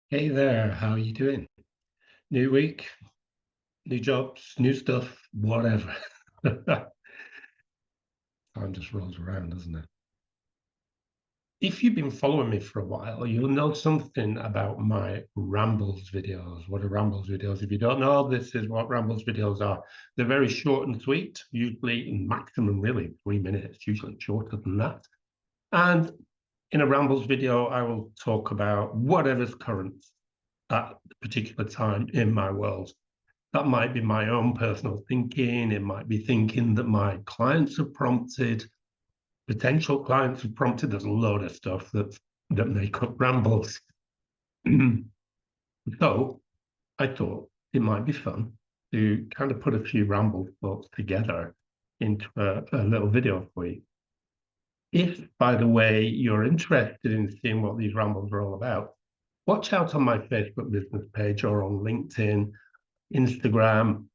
Hey there, how are you doing? New week, new jobs, new stuff, whatever. Time just rolls around, doesn't it? If you've been following me for a while, you'll know something about my Rambles videos. What are Rambles videos? If you don't know, this is what Rambles videos are. They're very short and sweet, usually maximum really 3 minutes, usually shorter than that. And in a Rambles video, I will talk about whatever's current at the particular time in my world. That might be my own personal thinking. It might be thinking that my clients have prompted, potential clients have prompted. There's a load of stuff that make up rambles. So I thought it might be fun to kind of put a few ramble thoughts together into a little video for you. If, by the way, you're interested in seeing what these rambles are all about, watch out on my Facebook business page or on LinkedIn, Instagram.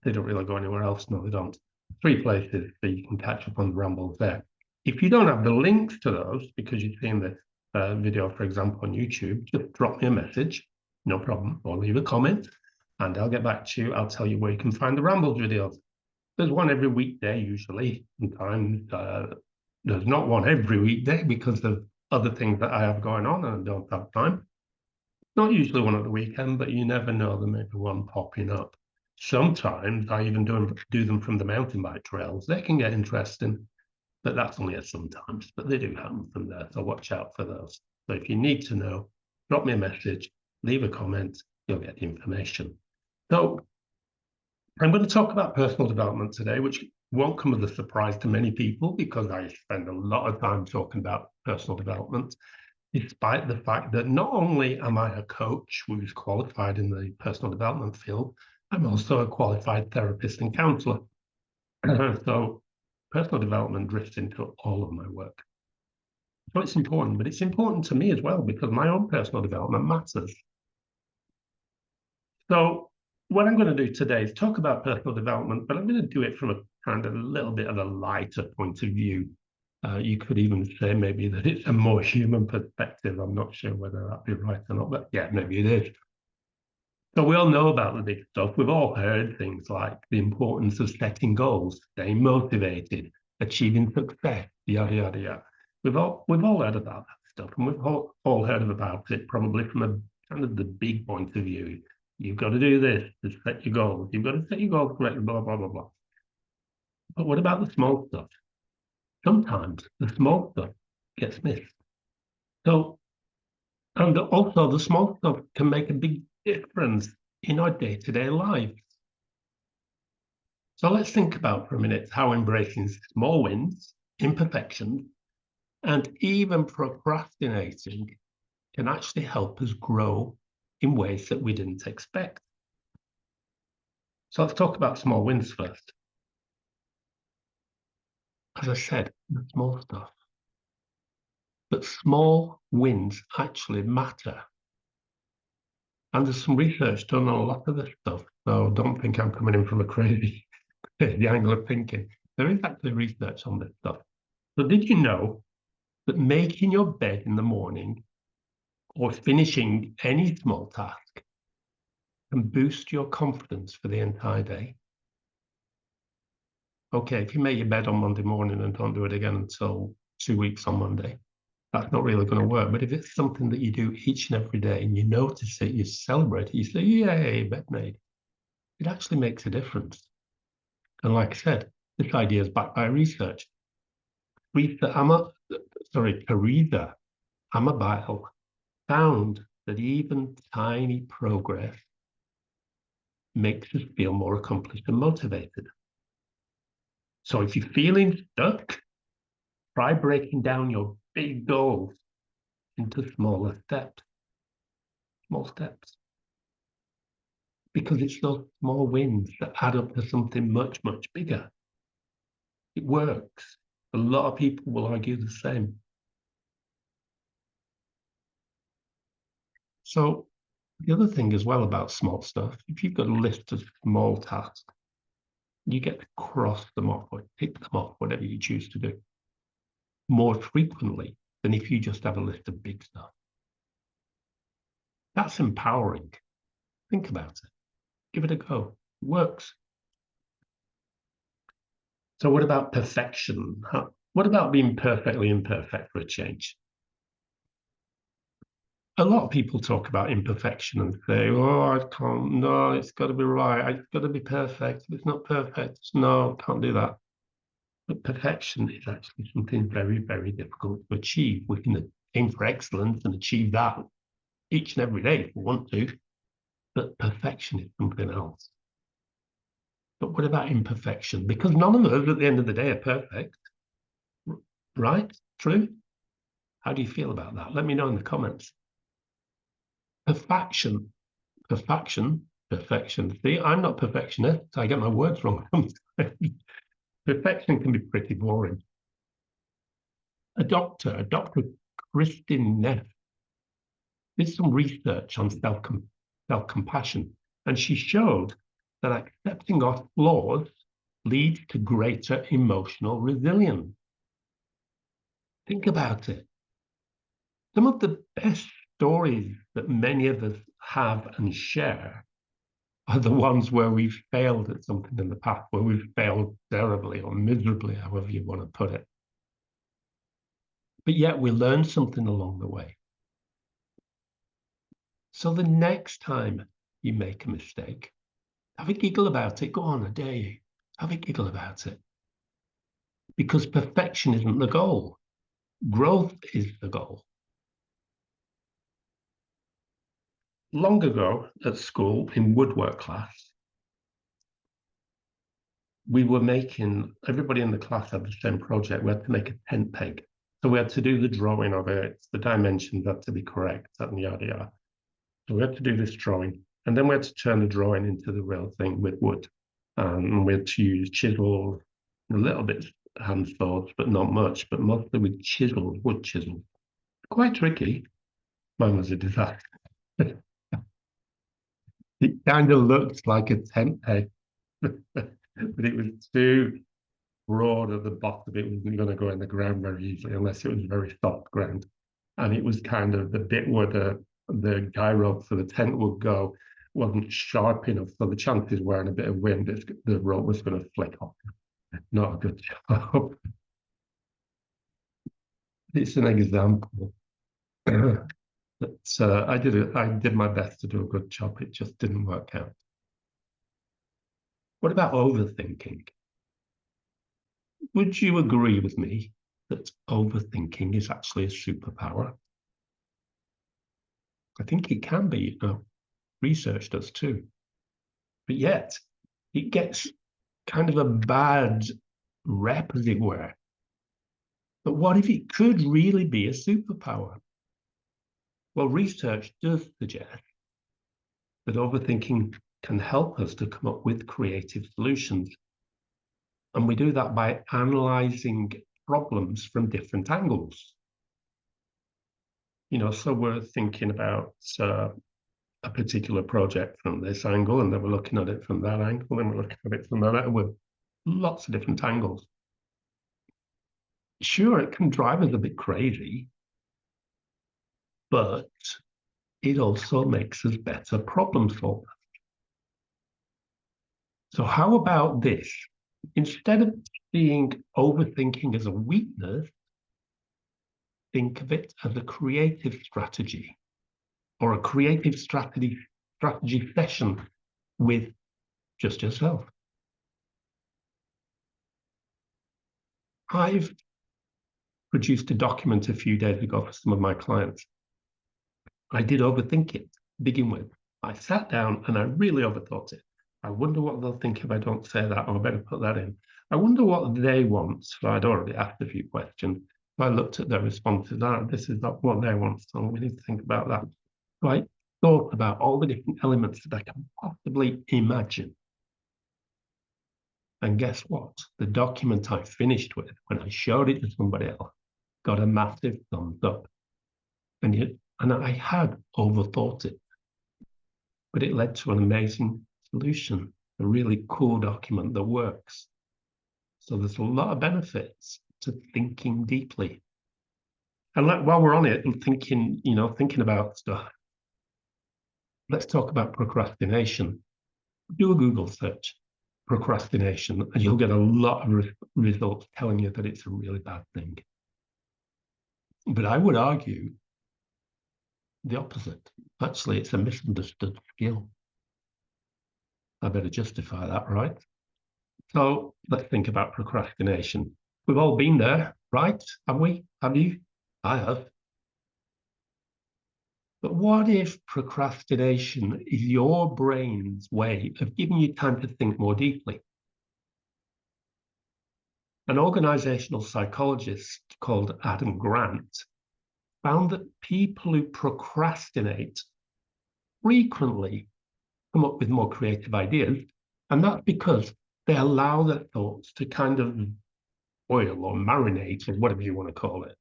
They don't really go anywhere else. No, they don't. 3 places that you can catch up on the rambles there. If you don't have the links to those because you've seen the video, for example, on YouTube, just drop me a message, no problem, or leave a comment, and I'll get back to you. I'll tell you where you can find the rambles videos. There's one every weekday, usually. Sometimes there's not one every weekday because of other things that I have going on and I don't have time. Not usually one at the weekend, but you never know, there may be one popping up. Sometimes I even do them from the mountain bike trails. They can get interesting, but that's only a sometimes, but they do happen from there. So watch out for those. So if you need to know, drop me a message, leave a comment, you'll get the information. So I'm going to talk about personal development today, which won't come as a surprise to many people because I spend a lot of time talking about personal development, despite the fact that not only am I a coach who's qualified in the personal development field, I'm also a qualified therapist and counselor. So personal development drifts into all of my work. So it's important, but it's important to me as well because my own personal development matters. So what I'm going to do today is talk about personal development, but I'm going to do it from a kind of a little bit of a lighter point of view. You could even say maybe that it's a more human perspective. I'm not sure whether that'd be right or not, but yeah, maybe it is. So we all know about the big stuff. We've all heard things like the importance of setting goals, staying motivated, achieving success, yada yada yada. We've all heard about that stuff, and we've all heard about it probably from a kind of the big point of view. You've got to do this to set your goals. You've got to set your goals correctly, blah blah blah blah. But what about the small stuff? Sometimes the small stuff gets missed. So, and also the small stuff can make a big difference in our day-to-day lives. So let's think about for a minute how embracing small wins, imperfections, and even procrastinating can actually help us grow in ways that we didn't expect. So let's talk about small wins first. As I said, the small stuff. But small wins actually matter. And there's some research done on a lot of this stuff. So don't think I'm coming in from a crazy angle of thinking. There is actually research on this stuff. So did you know that making your bed in the morning or finishing any small task can boost your confidence for the entire day? Okay, if you make your bed on Monday morning and don't do it again until 2 weeks on Monday, that's not really going to work. But if it's something that you do each and every day and you notice it, you celebrate it, you say, yay, bed made, it actually makes a difference. And like I said, this idea is backed by research. Teresa Amabile found that even tiny progress makes us feel more accomplished and motivated. So if you're feeling stuck, try breaking down your big goals into smaller steps. Small steps. Because it's those small wins that add up to something much, much bigger. It works. A lot of people will argue the same. So the other thing as well about small stuff, if you've got a list of small tasks, you get to cross them off or tick them off, whatever you choose to do, more frequently than if you just have a list of big stuff. That's empowering. Think about it. Give it a go. It works. So what about perfection? What about being perfectly imperfect for a change? A lot of people talk about imperfection and say, oh, I can't, no, it's got to be right. It's got to be perfect. If it's not perfect, no, can't do that. But perfection is actually something very, very difficult to achieve. We can aim for excellence and achieve that each and every day if we want to, but perfection is something else. But what about imperfection? Because none of us at the end of the day are perfect, right? True? How do you feel about that? Let me know in the comments. Perfection. See, I'm not perfectionist. I get my words wrong. Perfection can be pretty boring. Dr. Kristin Neff, did some research on self-compassion, and she showed that accepting our flaws leads to greater emotional resilience. Think about it. Some of the best stories that many of us have and share are the ones where we've failed at something in the past, where we've failed terribly or miserably, however you want to put it. But yet we learn something along the way. So the next time you make a mistake, have a giggle about it. Go on, I dare you. Have a giggle about it. Because perfection isn't the goal. Growth is the goal. Long ago at school in woodwork class, we were making, everybody in the class had the same project. We had to make a tent peg. So we had to do the drawing of it. The dimensions had to be correct, and yada, yada. So we had to do this drawing. And then we had to turn the drawing into the real thing with wood. And we had to use chisels, a little bit hand saws, but not much, but mostly with chisels, wood chisels. Quite tricky. Mine was a disaster. It kind of looked like a tent peg, but it was too broad at the bottom. It wasn't going to go in the ground very easily unless it was very soft ground. And it was kind of the bit where the guy rope for the tent would go wasn't sharp enough. So the chances were in a bit of wind, the rope was going to flick off. Not a good job. It's an example. But I did my best to do a good job. It just didn't work out. What about overthinking? Would you agree with me that overthinking is actually a superpower? I think it can be. Research does too. But yet, it gets kind of a bad rep, as it were. But what if it could really be a superpower? Well, research does suggest that overthinking can help us to come up with creative solutions. And we do that by analyzing problems from different angles. So we're thinking about a particular project from this angle, and then we're looking at it from that angle, and we're looking at it from that, with lots of different angles. Sure, it can drive us a bit crazy, but it also makes us better problem solvers. So how about this? Instead of seeing overthinking as a weakness, think of it as a creative strategy or a creative strategy session with just yourself. I've produced a document a few days ago for some of my clients. I did overthink it to begin with. I sat down and I really overthought it. I wonder what they'll think if I don't say that, or I better put that in. I wonder what they want. So I'd already asked a few questions. So I looked at their responses. This is not what they want, so we need to think about that. So I thought about all the different elements that I can possibly imagine. And guess what? The document I finished with, when I showed it to somebody else, got a massive thumbs up. And I had overthought it, but it led to an amazing solution, a really cool document that works. So there's a lot of benefits to thinking deeply. And while we're on it and thinking about stuff, Let's talk about procrastination. Do a Google search, procrastination, and you'll get a lot of results telling you that it's a really bad thing. But I would argue the opposite. Actually, it's a misunderstood skill. I better justify that, right? So let's think about procrastination. We've all been there, right? Have we? Have you? I have. But what if procrastination is your brain's way of giving you time to think more deeply? An organizational psychologist called Adam Grant found that people who procrastinate frequently come up with more creative ideas. And that's because they allow their thoughts to kind of boil or marinate, or whatever you want to call it.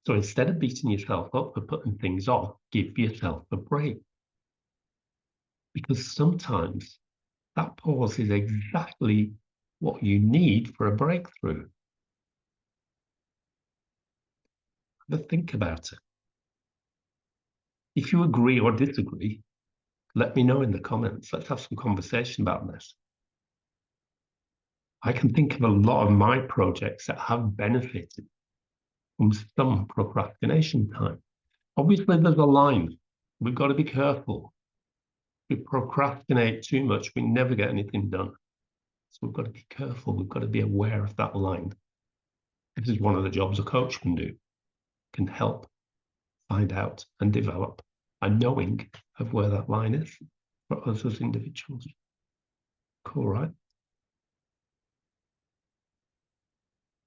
So instead of beating yourself up for putting things off, give yourself a break. Because sometimes that pause is exactly what you need for a breakthrough. But think about it. If you agree or disagree, let me know in the comments. Let's have some conversation about this. I can think of a lot of my projects that have benefited from some procrastination time. Obviously, there's a line. We've got to be careful. If we procrastinate too much, we never get anything done. So we've got to be careful. We've got to be aware of that line. This is one of the jobs a coach can do, can help find out and develop a knowing of where that line is for us as individuals. Cool, right?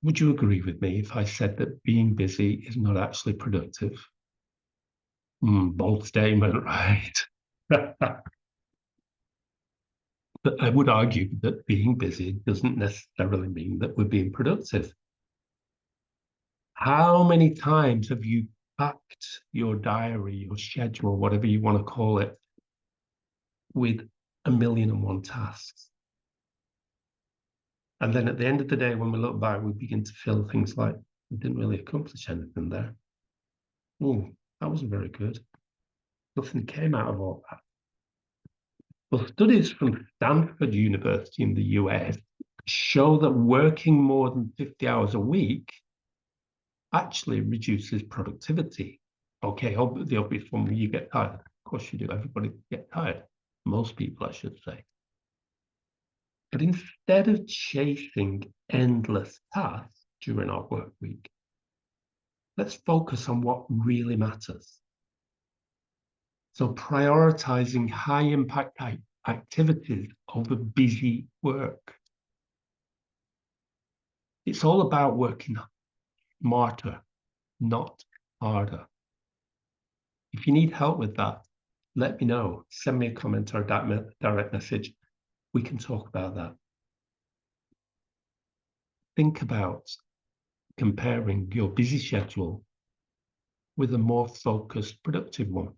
Would you agree with me if I said that being busy is not actually productive? Bold statement, right? But I would argue that being busy doesn't necessarily mean that we're being productive. How many times have you packed your diary, your schedule, whatever you want to call it, with 1,000,001 tasks? And then at the end of the day, when we look back, we begin to feel things like we didn't really accomplish anything there. Oh, that wasn't very good. Nothing came out of all that. Well, studies from Stanford University in the US show that working more than 50 hours a week actually reduces productivity. Okay, the obvious one, you get tired. Of course you do. Everybody gets tired. Most people, I should say. But instead of chasing endless tasks during our work week, let's focus on what really matters. So prioritizing high impact activities over busy work. It's all about working smarter, not harder. If you need help with that, let me know. Send me a comment or a direct message. We can talk about that. Think about comparing your busy schedule with a more focused, productive one.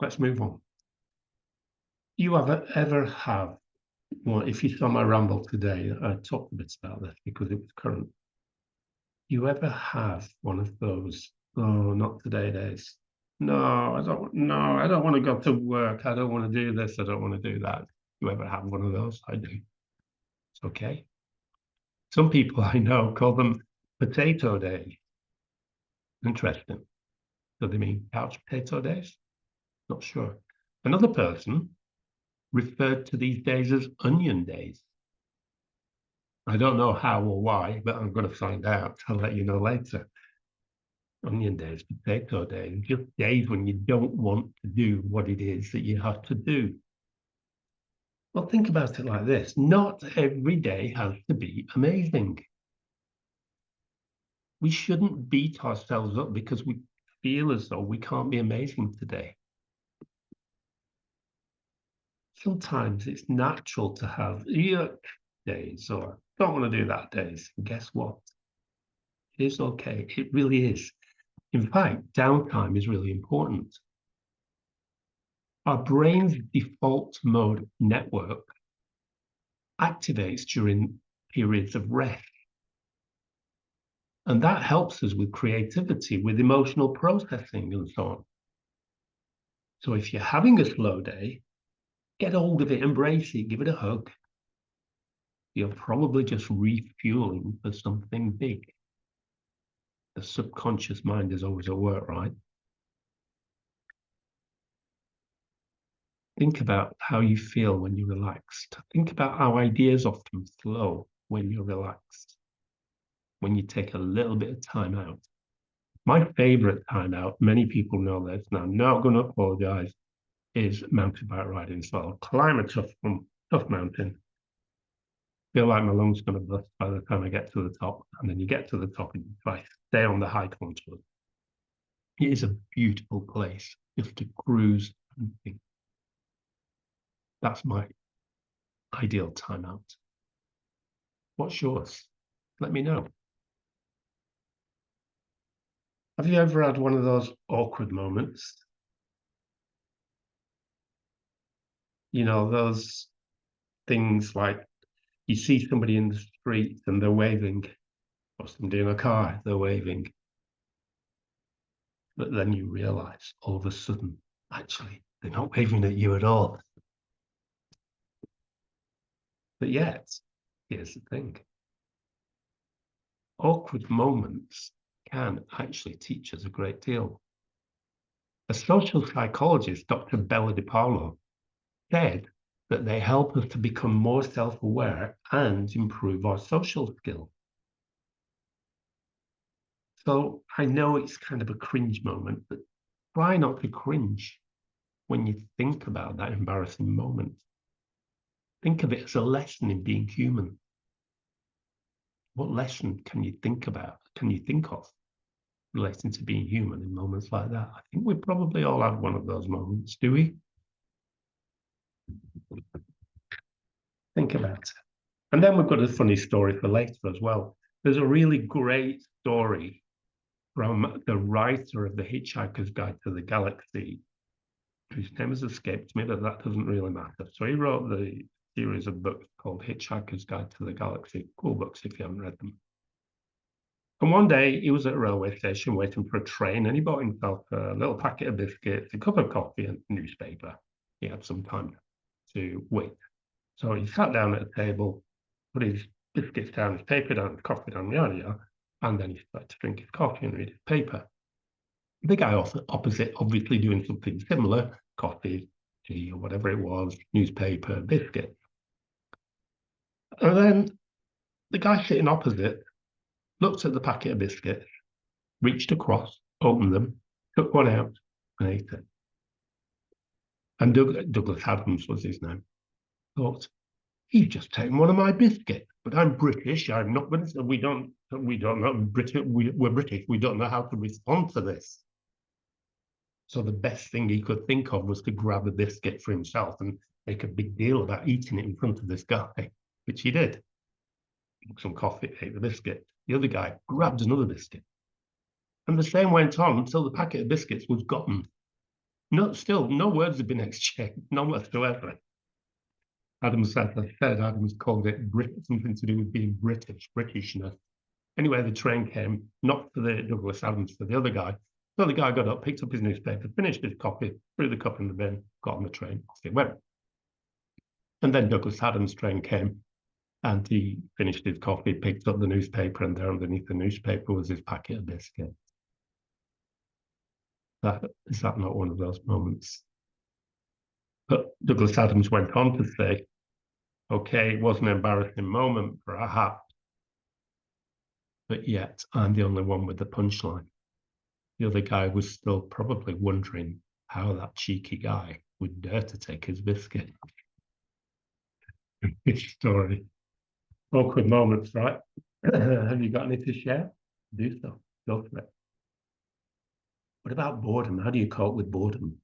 Let's move on. You ever have, well, if you saw my ramble today, I talked a bit about this because it was current. You ever have one of those, oh, not today days? No, I don't want to go to work. I don't want to do this. I don't want to do that. You ever have one of those? I do. It's okay. Some people I know call them potato days. Interesting. Do they mean couch potato days? Not sure. Another person referred to these days as onion days. I don't know how or why, but I'm going to find out. I'll let you know later. Onion days, potato days, just days when you don't want to do what it is that you have to do. Well, think about it like this. Not every day has to be amazing. We shouldn't beat ourselves up because we feel as though we can't be amazing today. Sometimes it's natural to have yuck days or don't want to do that days. And guess what? It is okay. It really is. In fact, downtime is really important. Our brain's default mode network activates during periods of rest. And that helps us with creativity, with emotional processing and so on. So if you're having a slow day, get hold of it, embrace it, give it a hug. You're probably just refueling for something big. The subconscious mind is always at work, right? Think about how you feel when you're relaxed. Think about how ideas often flow when you're relaxed, when you take a little bit of time out. My favorite time out, many people know this, and I'm not going to apologize, is mountain bike riding. So I'll climb a tough mountain, feel like my lungs going to bust by the time I get to the top. And then you get to the top and you try to stay on the high contour. It is a beautiful place just to cruise and think. That's my ideal time out. What's yours? Let me know. Have you ever had one of those awkward moments? You know, those things like you see somebody in the street and they're waving, or somebody in a car, they're waving. But then you realize all of a sudden, actually, they're not waving at you at all. But yet, here's the thing. Awkward moments can actually teach us a great deal. A social psychologist, Dr. Bella DiPaolo, said that they help us to become more self-aware and improve our social skills. So I know it's kind of a cringe moment, but try not to cringe when you think about that embarrassing moment. Think of it as a lesson in being human. What lesson can you think about? Can you think of relating to being human in moments like that? I think we probably all have one of those moments, do we? Think about it. And then we've got a funny story for later as well. There's a really great story from the writer of The Hitchhiker's Guide to the Galaxy, whose name has escaped me, but that doesn't really matter. So he wrote the series of books called Hitchhiker's Guide to the Galaxy. Cool books if you haven't read them. And one day he was at a railway station waiting for a train and he bought himself a little packet of biscuits, a cup of coffee, and a newspaper. He had some time to wait. So he sat down at a table, put his biscuits down, his paper down, his coffee down, yada, yada, and then he started to drink his coffee and read his paper. The guy opposite, obviously doing something similar, coffee, tea, or whatever it was, newspaper, biscuit. And then the guy sitting opposite looked at the packet of biscuits, reached across, opened them, took one out, and ate it. And Douglas Adams was his name. Thought, he's just taken one of my biscuits, but I'm British. I'm not. We don't know British. We're British. We don't know how to respond to this. So the best thing he could think of was to grab a biscuit for himself and make a big deal about eating it in front of this guy, which he did. Took some coffee, ate the biscuit. The other guy grabbed another biscuit. And the same went on until the packet of biscuits was gone. Still, no words had been exchanged, none whatsoever. Adams called it something to do with being Britishness. Anyway, the train came, not for the Douglas Adams, for the other guy. So the guy got up, picked up his newspaper, finished his coffee, threw the cup in the bin, got on the train, off he went. And then Douglas Adams' train came, and he finished his coffee, picked up the newspaper, and there underneath the newspaper was his packet of biscuits. Is that not one of those moments? But Douglas Adams went on to say, okay, it was an embarrassing moment, perhaps, but yet I'm the only one with the punchline. The other guy was still probably wondering how that cheeky guy would dare to take his biscuit. Good story. Awkward moments, right? Have you got any to share? Do so. Go for it. What about boredom? How do you cope with boredom?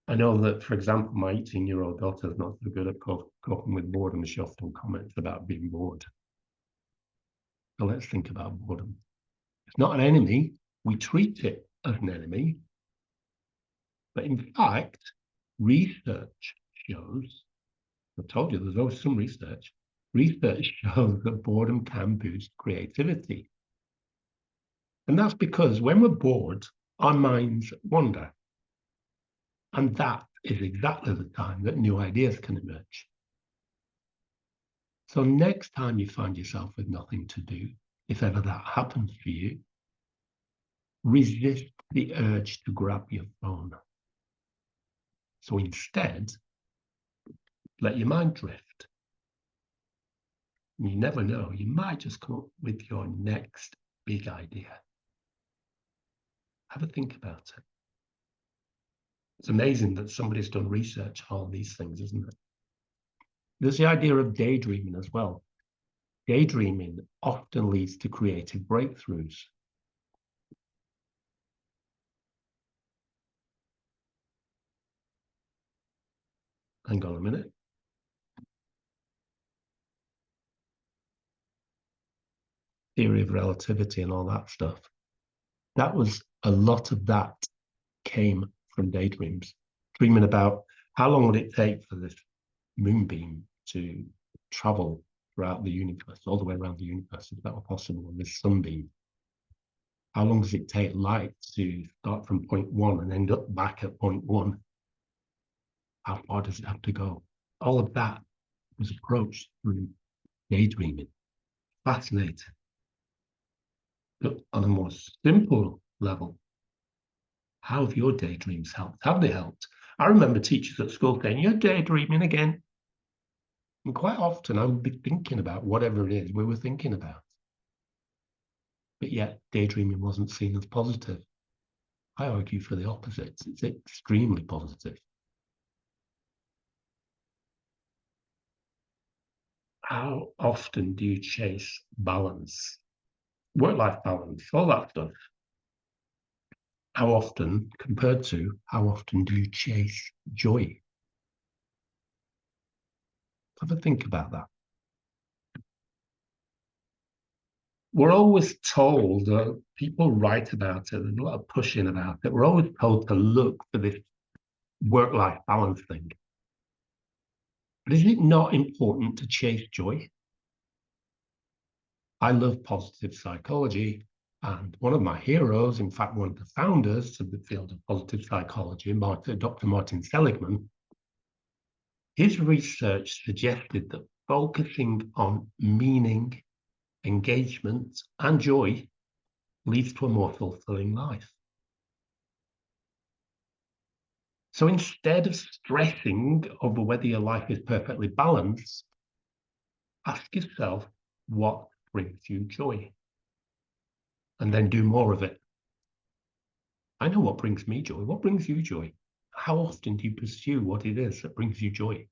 I know that, for example, my 18-year-old daughter is not so good at coping with boredom. She often comments about being bored. So let's think about boredom. It's not an enemy. We treat it as an enemy. But in fact, research shows, I've told you there's always some research shows that boredom can boost creativity. And that's because when we're bored, our minds wander. And that is exactly the time that new ideas can emerge. So next time you find yourself with nothing to do, if ever that happens for you, resist the urge to grab your phone. So instead, let your mind drift. You never know, you might just come up with your next big idea. Have a think about it. It's amazing that somebody's done research on all these things, isn't it? There's the idea of daydreaming as well. Daydreaming often leads to creative breakthroughs. Hang on a minute. Theory of relativity and all that stuff. That was a lot of that came from daydreams. Dreaming about how long would it take for this moonbeam to travel throughout the universe, all the way around the universe, if that were possible, and this sunbeam. How long does it take light to start from point one and end up back at point one? How far does it have to go? All of that was approached through daydreaming. Fascinating. But on a more simple level, how have your daydreams helped? Have they helped? I remember teachers at school saying, "You're daydreaming again." And quite often I would be thinking about whatever it is we were thinking about. But yet daydreaming wasn't seen as positive. I argue for the opposite. It's extremely positive. How often do you chase balance, work-life balance, all that stuff? How often, compared to how often do you chase joy? Have a think about that. We're always told, people write about it, there's a lot of pushing about it. We're always told to look for this work-life balance thing. But is it not important to chase joy? I love positive psychology, and one of my heroes, in fact, one of the founders of the field of positive psychology, Dr. Martin Seligman, his research suggested that focusing on meaning, engagement, and joy leads to a more fulfilling life. So instead of stressing over whether your life is perfectly balanced, ask yourself what brings you joy, and then do more of it. I know what brings me joy. What brings you joy? How often do you pursue what it is that brings you joy?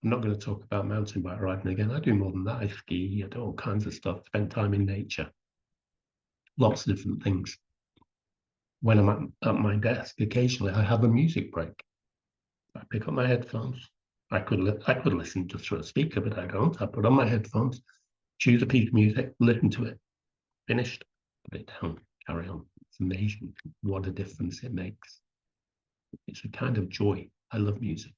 I'm not going to talk about mountain bike riding again. I do more than that. I ski, I do all kinds of stuff, spend time in nature, lots of different things. When I'm at my desk, occasionally I have a music break. I pick up my headphones. I could listen just through a speaker, but I don't. I put on my headphones, choose a piece of music, listen to it, finished, put it down, carry on. It's amazing what a difference it makes. It's a kind of joy. I love music.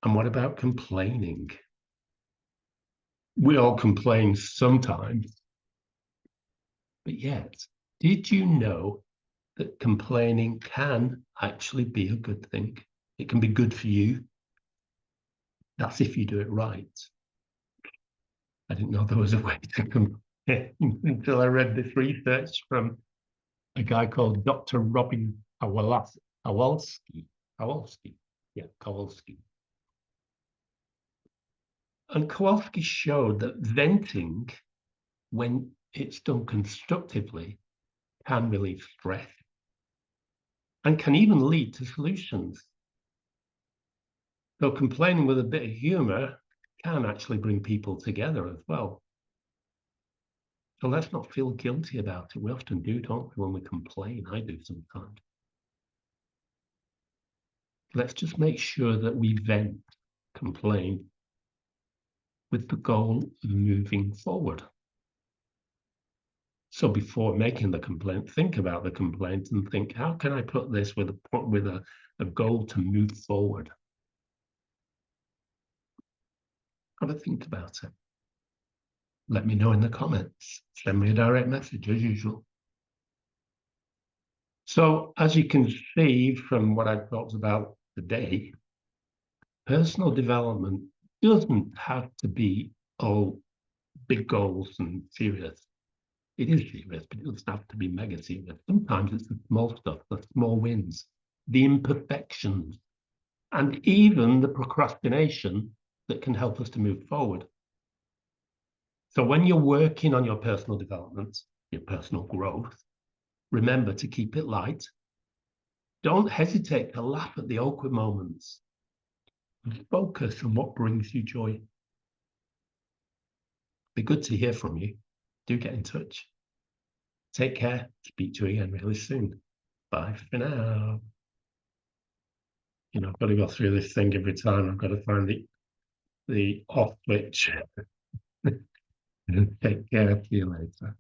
And what about complaining? We all complain sometimes, but yet, did you know that complaining can actually be a good thing? It can be good for you. That's if you do it right. I didn't know there was a way to complain until I read this research from a guy called Dr. Robin Kowalski. Yeah, Kowalski. And Kowalski showed that venting, when it's done constructively, can relieve stress and can even lead to solutions. So complaining with a bit of humor can actually bring people together as well. So let's not feel guilty about it. We often do, don't we, when we complain? I do sometimes. Let's just make sure that we vent, complain, with the goal of moving forward. So before making the complaint, think about the complaint and think, how can I put this with a goal to move forward? Have a think about it. Let me know in the comments. Send me a direct message as usual. So as you can see from what I've talked about today, personal development doesn't have to be all big goals and serious. It is serious, but it doesn't have to be mega serious. Sometimes it's the small stuff, the small wins, the imperfections, and even the procrastination that can help us to move forward. So when you're working on your personal development, your personal growth, remember to keep it light. Don't hesitate to laugh at the awkward moments. Focus on what brings you joy. Be good to hear from you. Do get in touch. Take care. Speak to you again really soon. Bye for now. I've got to go through this thing every time. I've got to find the off switch. Take care. See you later.